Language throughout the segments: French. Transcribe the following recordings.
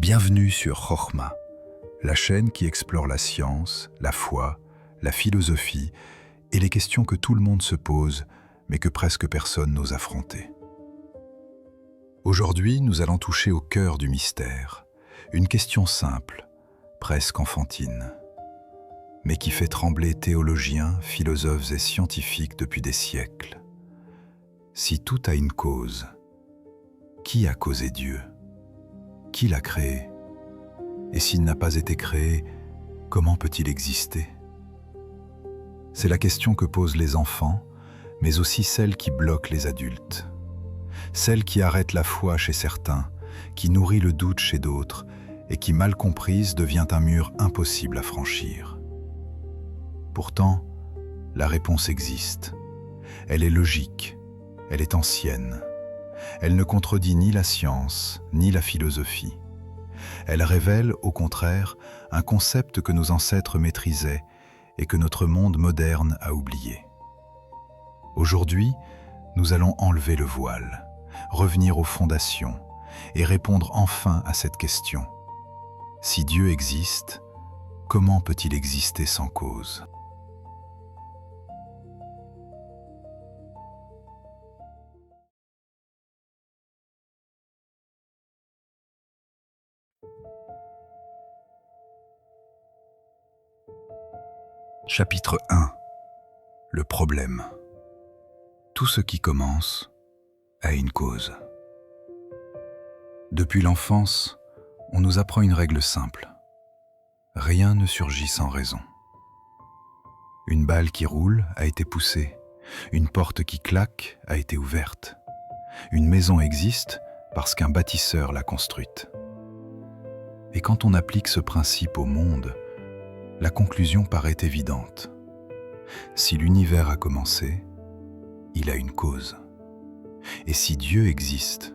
Bienvenue sur Chokhmah, la chaîne qui explore la science, la foi, la philosophie et les questions que tout le monde se pose, mais que presque personne n'ose affronter. Aujourd'hui, nous allons toucher au cœur du mystère, une question simple, presque enfantine, mais qui fait trembler théologiens, philosophes et scientifiques depuis des siècles. Si tout a une cause, qui a causé Dieu ? Qui l'a créé? Et s'il n'a pas été créé, comment peut-il exister? C'est la question que posent les enfants, mais aussi celle qui bloque les adultes. Celle qui arrête la foi chez certains, qui nourrit le doute chez d'autres, et qui, mal comprise, devient un mur impossible à franchir. Pourtant, la réponse existe. Elle est logique, elle est ancienne. Elle ne contredit ni la science, ni la philosophie. Elle révèle, au contraire, un concept que nos ancêtres maîtrisaient et que notre monde moderne a oublié. Aujourd'hui, nous allons enlever le voile, revenir aux fondations et répondre enfin à cette question. Si Dieu existe, comment peut-il exister sans cause ? Chapitre 1. Le problème. Tout ce qui commence a une cause. Depuis l'enfance, on nous apprend une règle simple. Rien ne surgit sans raison. Une balle qui roule a été poussée, une porte qui claque a été ouverte. Une maison existe parce qu'un bâtisseur l'a construite. Et quand on applique ce principe au monde, la conclusion paraît évidente. Si l'univers a commencé, il a une cause. Et si Dieu existe,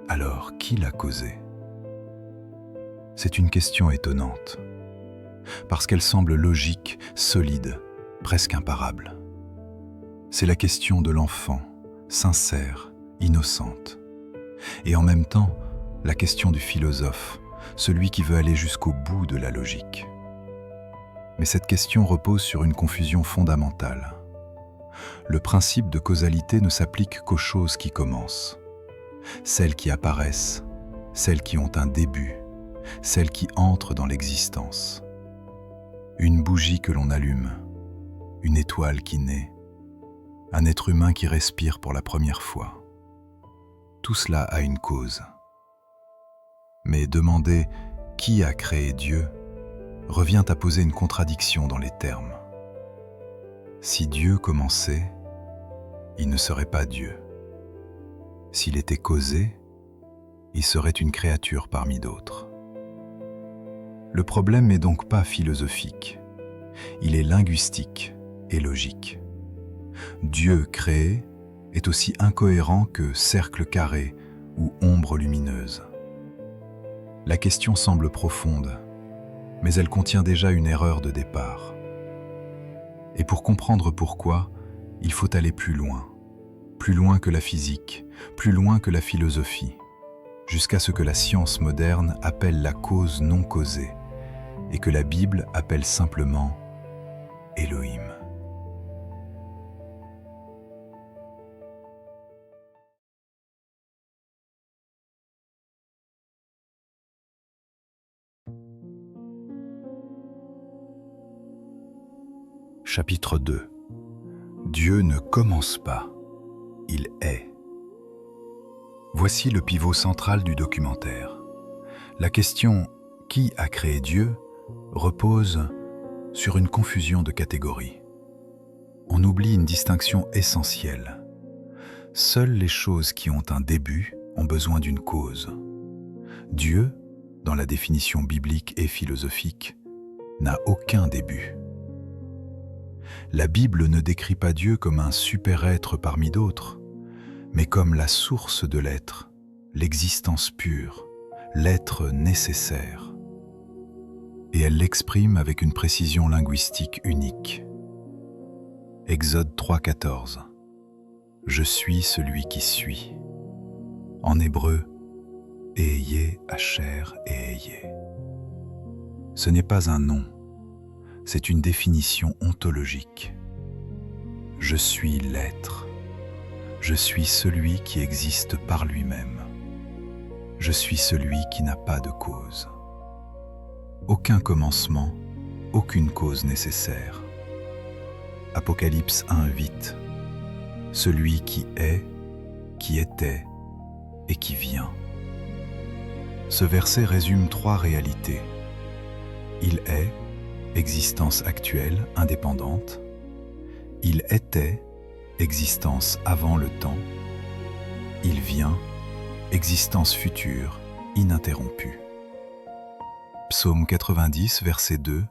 alors qui l'a causé ? C'est une question étonnante, parce qu'elle semble logique, solide, presque imparable. C'est la question de l'enfant, sincère, innocente. Et en même temps, la question du philosophe, celui qui veut aller jusqu'au bout de la logique. Mais cette question repose sur une confusion fondamentale. Le principe de causalité ne s'applique qu'aux choses qui commencent. Celles qui apparaissent, celles qui ont un début, celles qui entrent dans l'existence. Une bougie que l'on allume, une étoile qui naît, un être humain qui respire pour la première fois. Tout cela a une cause. Mais demander qui a créé Dieu revient à poser une contradiction dans les termes. Si Dieu commençait, il ne serait pas Dieu. S'il était causé, il serait une créature parmi d'autres. Le problème n'est donc pas philosophique, il est linguistique et logique. Dieu créé est aussi incohérent que cercle carré ou ombre lumineuse. La question semble profonde, mais elle contient déjà une erreur de départ. Et pour comprendre pourquoi, il faut aller plus loin que la physique, plus loin que la philosophie, jusqu'à ce que la science moderne appelle la cause non causée, et que la Bible appelle simplement Elohim. Chapitre 2. Dieu ne commence pas, il est. Voici le pivot central du documentaire. La question « Qui a créé Dieu ?» repose sur une confusion de catégories. On oublie une distinction essentielle. Seules les choses qui ont un début ont besoin d'une cause. Dieu, dans la définition biblique et philosophique, n'a aucun début. La Bible ne décrit pas Dieu comme un super-être parmi d'autres, mais comme la source de l'être, l'existence pure, l'être nécessaire. Et elle l'exprime avec une précision linguistique unique. Exode 3,14. Je suis celui qui suis. En hébreu, Eheye, Asher, Eheye. Ce n'est pas un nom, c'est une définition ontologique. Je suis l'être. Je suis celui qui existe par lui-même. Je suis celui qui n'a pas de cause. Aucun commencement, aucune cause nécessaire. Apocalypse 1:8. Celui qui est, qui était et qui vient. Ce verset résume 3 réalités. Il est, existence actuelle, indépendante. Il était, existence avant le temps. Il vient, existence future, ininterrompue. Psaume 90, verset 2.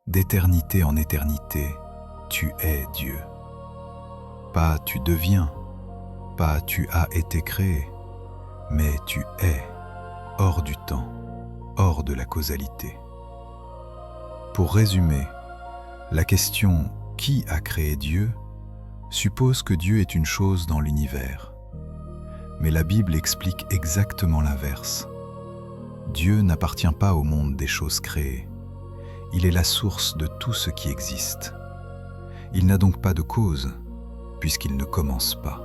D'éternité en éternité, tu es Dieu. Pas tu deviens, pas tu as été créé, mais tu es, hors du temps, hors de la causalité. Pour résumer, la question « Qui a créé Dieu ?» suppose que Dieu est une chose dans l'univers. Mais la Bible explique exactement l'inverse. Dieu n'appartient pas au monde des choses créées. Il est la source de tout ce qui existe. Il n'a donc pas de cause, puisqu'il ne commence pas.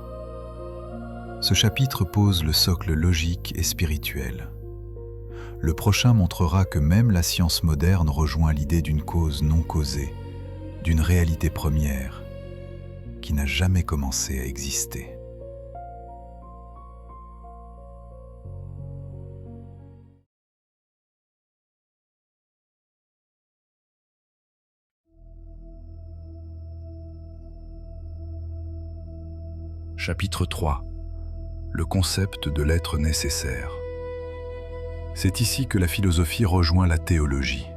Ce chapitre pose le socle logique et spirituel. Le prochain montrera que même la science moderne rejoint l'idée d'une cause non causée, d'une réalité première, qui n'a jamais commencé à exister. Chapitre 3. Le concept de l'être nécessaire. C'est ici que la philosophie rejoint la théologie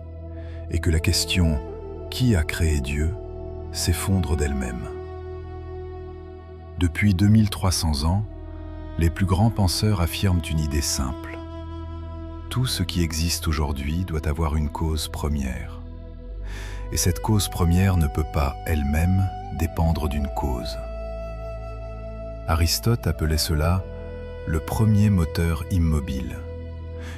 et que la question « Qui a créé Dieu ?» s'effondre d'elle-même. Depuis 2300 ans, les plus grands penseurs affirment une idée simple. Tout ce qui existe aujourd'hui doit avoir une cause première. Et cette cause première ne peut pas, elle-même, dépendre d'une cause. Aristote appelait cela le premier moteur immobile,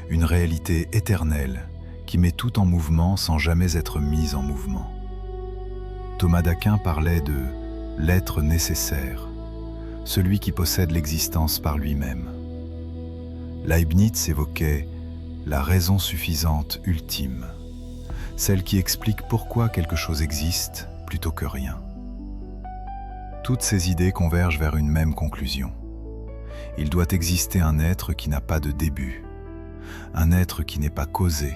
une réalité éternelle qui met tout en mouvement sans jamais être mise en mouvement. Thomas d'Aquin parlait de l'être nécessaire, celui qui possède l'existence par lui-même. Leibniz évoquait la raison suffisante ultime, celle qui explique pourquoi quelque chose existe plutôt que rien. Toutes ces idées convergent vers une même conclusion. Il doit exister un être qui n'a pas de début, un être qui n'est pas causé,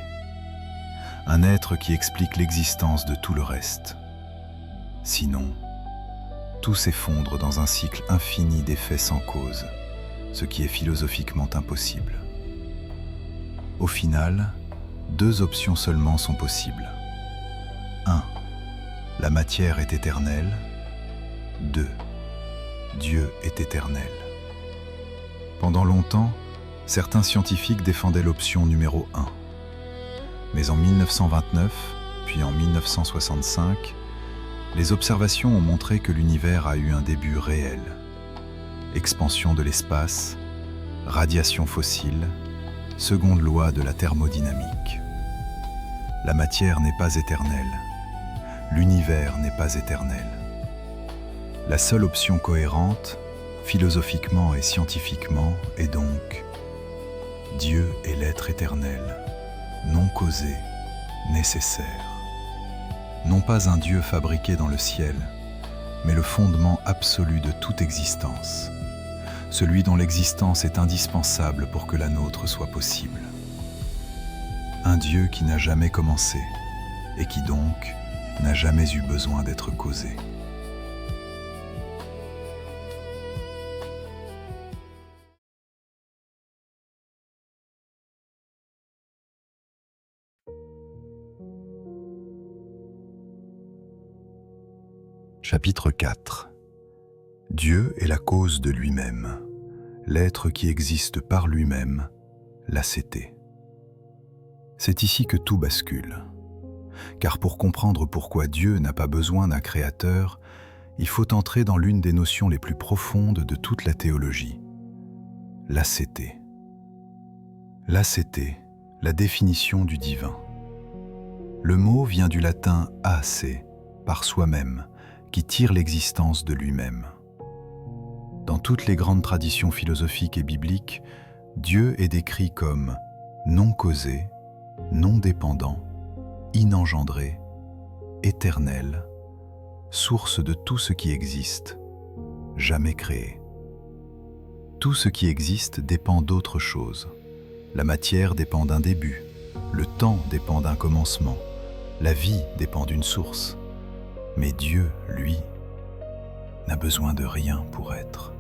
un être qui explique l'existence de tout le reste. Sinon, tout s'effondre dans un cycle infini d'effets sans cause, ce qui est philosophiquement impossible. Au final, 2 options seulement sont possibles. 1. La matière est éternelle. 2. Dieu est éternel. Pendant longtemps, certains scientifiques défendaient l'option numéro 1. Mais en 1929, puis en 1965, les observations ont montré que l'univers a eu un début réel. Expansion de l'espace, radiation fossile, seconde loi de la thermodynamique. La matière n'est pas éternelle. L'univers n'est pas éternel. La seule option cohérente, philosophiquement et scientifiquement, est donc Dieu est l'être éternel, non causé, nécessaire. Non pas un Dieu fabriqué dans le ciel, mais le fondement absolu de toute existence, celui dont l'existence est indispensable pour que la nôtre soit possible. Un Dieu qui n'a jamais commencé et qui donc n'a jamais eu besoin d'être causé. Chapitre 4. Dieu est la cause de lui-même, l'être qui existe par lui-même, la cété. C'est ici que tout bascule. Car pour comprendre pourquoi Dieu n'a pas besoin d'un créateur, il faut entrer dans l'une des notions les plus profondes de toute la théologie, la cété. L'acété, la définition du divin. Le mot vient du latin ace, par soi-même, qui tire l'existence de lui-même. Dans toutes les grandes traditions philosophiques et bibliques, Dieu est décrit comme non causé, non dépendant, inengendré, éternel, source de tout ce qui existe, jamais créé. Tout ce qui existe dépend d'autre chose. La matière dépend d'un début, le temps dépend d'un commencement, la vie dépend d'une source. Mais Dieu, lui, n'a besoin de rien pour être.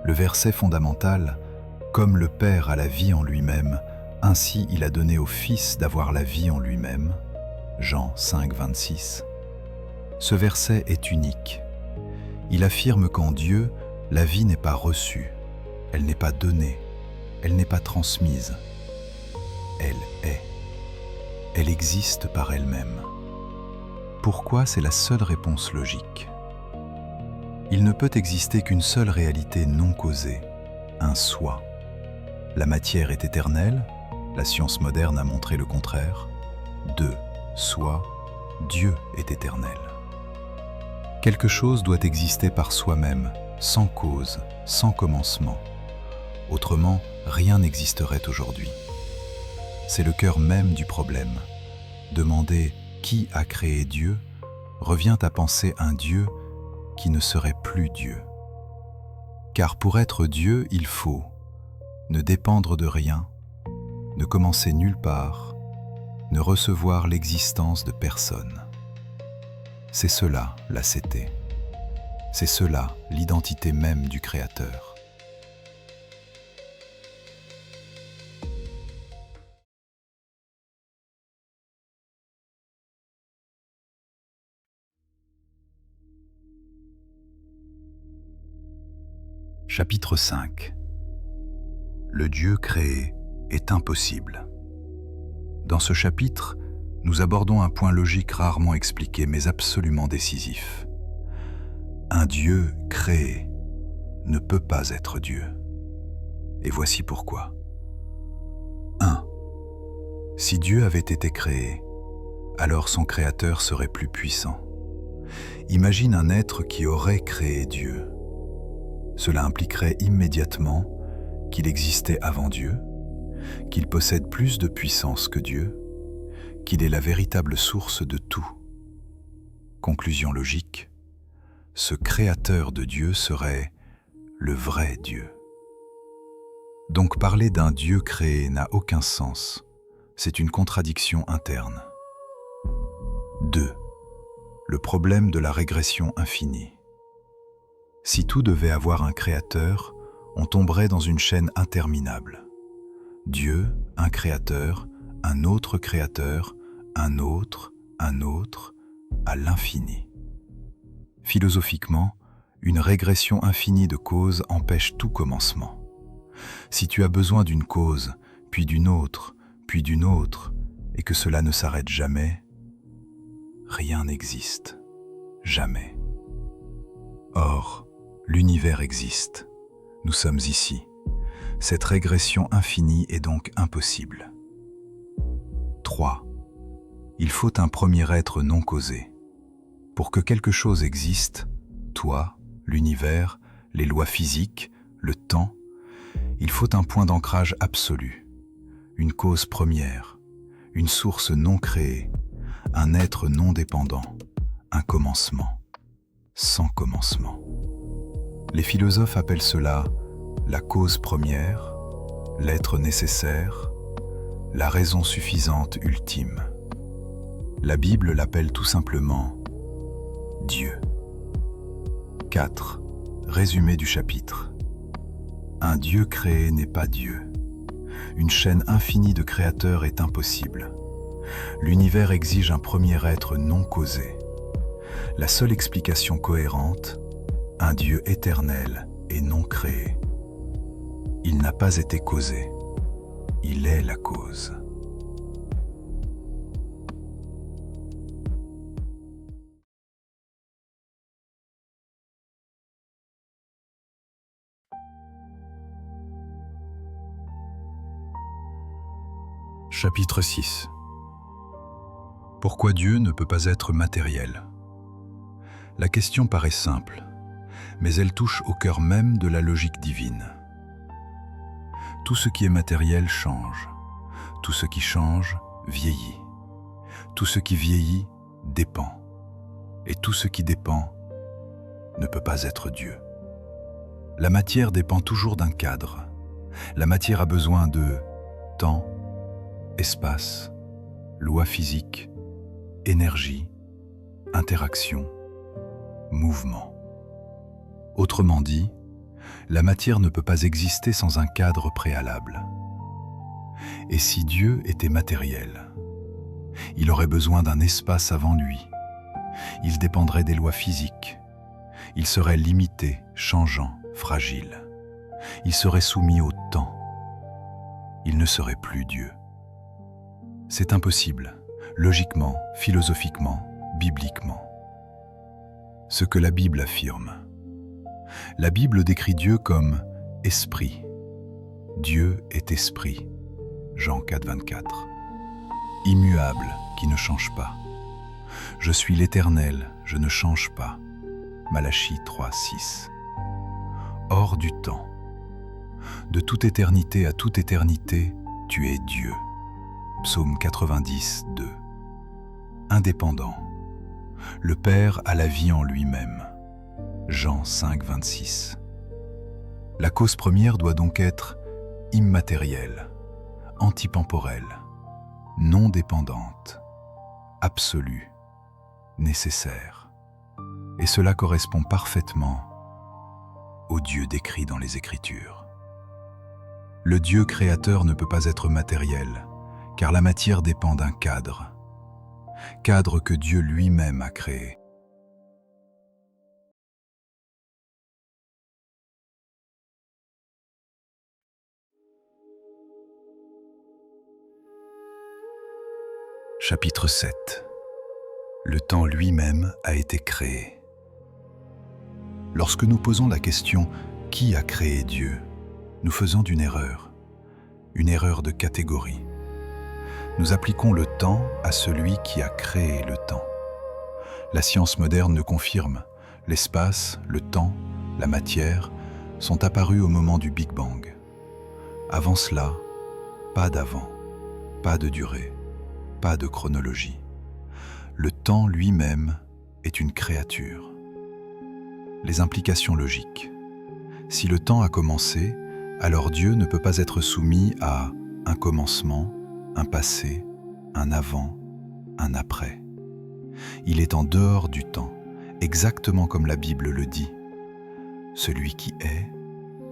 Le verset fondamental « Comme le Père a la vie en lui-même, ainsi il a donné au Fils d'avoir la vie en lui-même » Jean 5, 26. Ce verset est unique. Il affirme qu'en Dieu, la vie n'est pas reçue, elle n'est pas donnée, elle n'est pas transmise. Elle est. Elle existe par elle-même. Pourquoi? C'est la seule réponse logique. Il ne peut exister qu'une seule réalité non causée, un soi. La matière est éternelle, la science moderne a montré le contraire. 2. Soi, Dieu est éternel. Quelque chose doit exister par soi-même, sans cause, sans commencement. Autrement, rien n'existerait aujourd'hui. C'est le cœur même du problème. Demander qui a créé Dieu revient à penser un Dieu qui ne serait plus Dieu. Car pour être Dieu, il faut ne dépendre de rien, ne commencer nulle part, ne recevoir l'existence de personne. C'est cela l'acété. C'est cela l'identité même du Créateur. Chapitre 5. Le Dieu créé est impossible. Dans ce chapitre, nous abordons un point logique rarement expliqué mais absolument décisif. Un Dieu créé ne peut pas être Dieu. Et voici pourquoi. 1. Si Dieu avait été créé, alors son Créateur serait plus puissant. Imagine un être qui aurait créé Dieu. Cela impliquerait immédiatement qu'il existait avant Dieu, qu'il possède plus de puissance que Dieu, qu'il est la véritable source de tout. Conclusion logique, ce créateur de Dieu serait le vrai Dieu. Donc parler d'un Dieu créé n'a aucun sens, c'est une contradiction interne. 2. Le problème de la régression infinie. Si tout devait avoir un créateur, on tomberait dans une chaîne interminable. Dieu, un créateur, un autre, à l'infini. Philosophiquement, une régression infinie de causes empêche tout commencement. Si tu as besoin d'une cause, puis d'une autre, et que cela ne s'arrête jamais, rien n'existe. Jamais. Or, l'univers existe. Nous sommes ici. Cette régression infinie est donc impossible. 3. Il faut un premier être non causé. Pour que quelque chose existe, toi, l'univers, les lois physiques, le temps, il faut un point d'ancrage absolu, une cause première, une source non créée, un être non dépendant, un commencement, sans commencement. Les philosophes appellent cela la cause première, l'être nécessaire, la raison suffisante ultime. La Bible l'appelle tout simplement Dieu. 4. Résumé du chapitre. Un Dieu créé n'est pas Dieu. Une chaîne infinie de créateurs est impossible. L'univers exige un premier être non causé. La seule explication cohérente, un Dieu éternel et non créé. Il n'a pas été causé. Il est la cause. Chapitre 6. Pourquoi Dieu ne peut pas être matériel? La question paraît simple, mais elle touche au cœur même de la logique divine. Tout ce qui est matériel change. Tout ce qui change vieillit. Tout ce qui vieillit dépend. Et tout ce qui dépend ne peut pas être Dieu. La matière dépend toujours d'un cadre. La matière a besoin de temps, espace, loi physique, énergie, interaction, mouvement. Autrement dit, la matière ne peut pas exister sans un cadre préalable. Et si Dieu était matériel, il aurait besoin d'un espace avant lui. Il dépendrait des lois physiques. Il serait limité, changeant, fragile. Il serait soumis au temps. Il ne serait plus Dieu. C'est impossible, logiquement, philosophiquement, bibliquement. Ce que la Bible affirme. La Bible décrit Dieu comme esprit. Dieu est esprit. Jean 4, 24. Immuable, qui ne change pas. Je suis l'Éternel, je ne change pas. Malachie 3, 6. Hors du temps. De toute éternité à toute éternité, tu es Dieu. Psaume 90, 2. Indépendant. Le Père a la vie en lui-même. Jean 5, 26. La cause première doit donc être immatérielle, antitemporelle, non dépendante, absolue, nécessaire. Et cela correspond parfaitement au Dieu décrit dans les Écritures. Le Dieu créateur ne peut pas être matériel, car la matière dépend d'un cadre que Dieu lui-même a créé. Chapitre 7. Le temps lui-même a été créé. Lorsque nous posons la question « Qui a créé Dieu ?», nous faisons une erreur de catégorie. Nous appliquons le temps à celui qui a créé le temps. La science moderne le confirme. L'espace, le temps, la matière sont apparus au moment du Big Bang. Avant cela, pas d'avant, pas de durée, pas de chronologie. Le temps lui-même est une créature. Les implications logiques. Si le temps a commencé, alors Dieu ne peut pas être soumis à un commencement, un passé, un avant, un après. Il est en dehors du temps, exactement comme la Bible le dit. Celui qui est,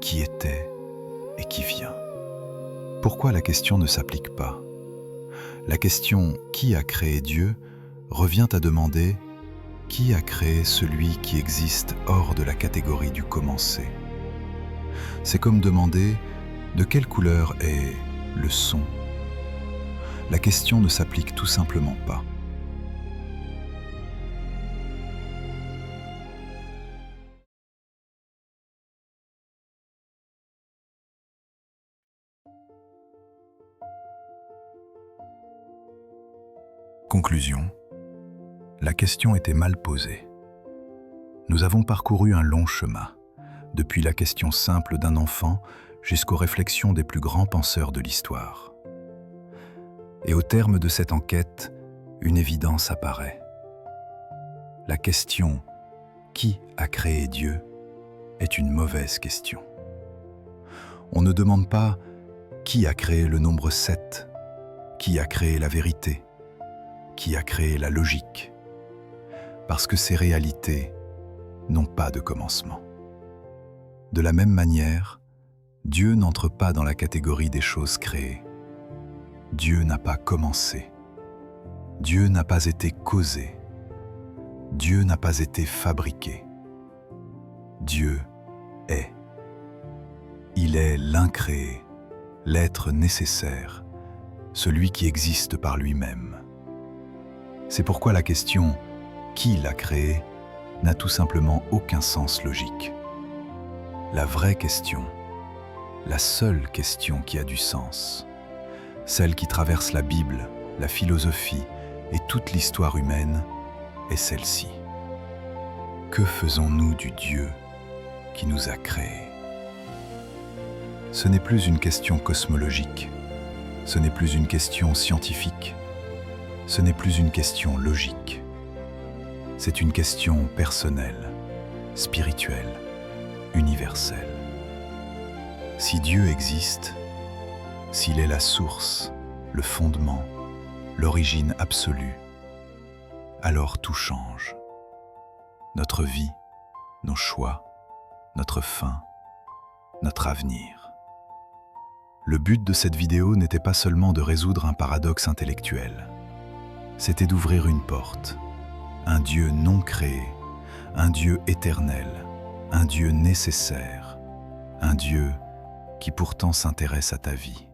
qui était et qui vient. Pourquoi la question ne s'applique pas? La question « Qui a créé Dieu ?» revient à demander « Qui a créé celui qui existe hors de la catégorie du commencé ?» C'est comme demander « De quelle couleur est le son ?» La question ne s'applique tout simplement pas. Conclusion. La question était mal posée. Nous avons parcouru un long chemin, depuis la question simple d'un enfant jusqu'aux réflexions des plus grands penseurs de l'histoire. Et au terme de cette enquête, une évidence apparaît. La question « Qui a créé Dieu ?» est une mauvaise question. On ne demande pas « Qui a créé le nombre 7 ?» Qui a créé la vérité? Qui a créé la logique? Parce que ces réalités n'ont pas de commencement. De la même manière, Dieu n'entre pas dans la catégorie des choses créées. Dieu n'a pas commencé. Dieu n'a pas été causé. Dieu n'a pas été fabriqué. Dieu est. Il est l'incréé, l'être nécessaire, celui qui existe par lui-même. C'est pourquoi la question « Qui l'a créé ?» n'a tout simplement aucun sens logique. La vraie question, la seule question qui a du sens, celle qui traverse la Bible, la philosophie et toute l'histoire humaine, est celle-ci. Que faisons-nous du Dieu qui nous a créés? Ce n'est plus une question cosmologique, ce n'est plus une question scientifique, ce n'est plus une question logique. C'est une question personnelle, spirituelle, universelle. Si Dieu existe, s'il est la source, le fondement, l'origine absolue, alors tout change. Notre vie, nos choix, notre fin, notre avenir. Le but de cette vidéo n'était pas seulement de résoudre un paradoxe intellectuel, c'était d'ouvrir une porte, un Dieu non créé, un Dieu éternel, un Dieu nécessaire, un Dieu qui pourtant s'intéresse à ta vie.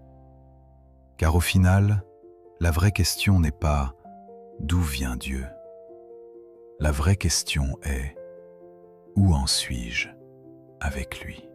Car au final, la vraie question n'est pas « d'où vient Dieu ?» La vraie question est « où en suis-je avec lui ?»